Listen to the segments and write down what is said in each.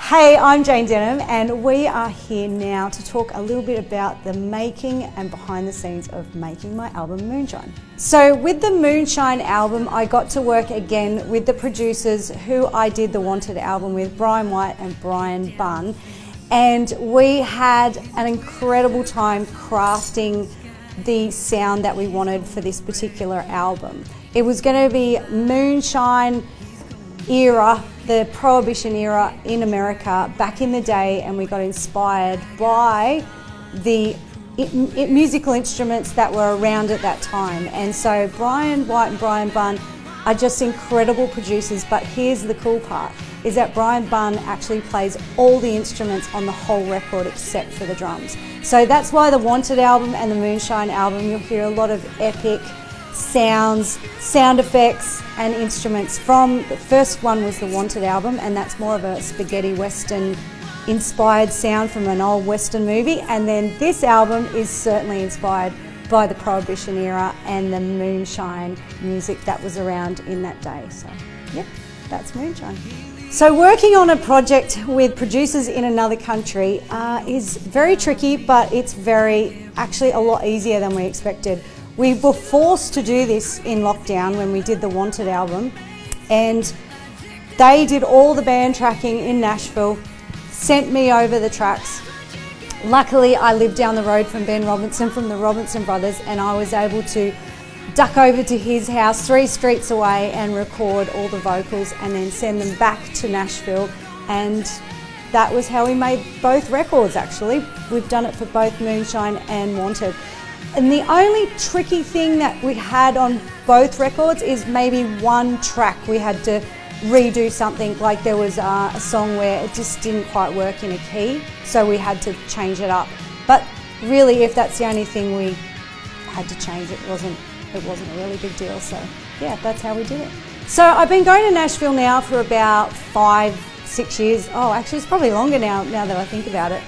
Hey, I'm Jane Denham and we are here now to talk a little bit about the making and behind the scenes of making my album Moonshine. So with the Moonshine album, I got to work again with the producers who I did the Wanted album with, Brian White and Brian Bunn, and we had an incredible time crafting the sound that we wanted for this particular album. It was going to be Moonshine era, the Prohibition era in America back in the day, and we got inspired by the musical instruments that were around at that time. And so Brian White and Brian Bunn are just incredible producers, but here's the cool part, is that Brian Bunn actually plays all the instruments on the whole record except for the drums. So that's why the Wanted album and the Moonshine album, you'll hear a lot of epic sounds, sound effects and instruments from, the first one was the Wanted album, and that's more of a spaghetti western inspired sound from an old western movie, and then this album is certainly inspired by the Prohibition era and the moonshine music that was around in that day. So yep, that's Moonshine. So working on a project with producers in another country is very tricky, but it's actually a lot easier than we expected. We were forced to do this in lockdown when we did the Wanted album, and they did all the band tracking in Nashville, sent me over the tracks. Luckily, I lived down the road from Ben Robinson from the Robinson Brothers, and I was able to duck over to his house 3 streets away and record all the vocals and then send them back to Nashville. And that was how we made both records, actually. We've done it for both Moonshine and Wanted. And the only tricky thing that we had on both records is maybe one track we had to redo something, like there was a song where it just didn't quite work in a key, so we had to change it up. But really, if that's the only thing we had to change, it wasn't a really big deal. So yeah, that's how we did it. So I've been going to Nashville now for about 5-6 years. Oh, actually it's probably longer now that I think about it.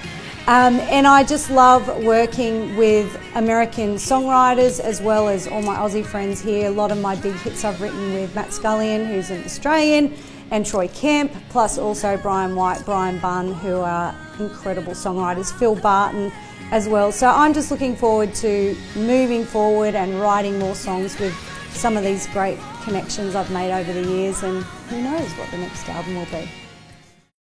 And I just love working with American songwriters as well as all my Aussie friends here. A lot of my big hits I've written with Matt Scullion, who's an Australian, and Troy Kemp, plus also Brian White, Brian Bunn, who are incredible songwriters, Phil Barton as well. So I'm just looking forward to moving forward and writing more songs with some of these great connections I've made over the years, and who knows what the next album will be.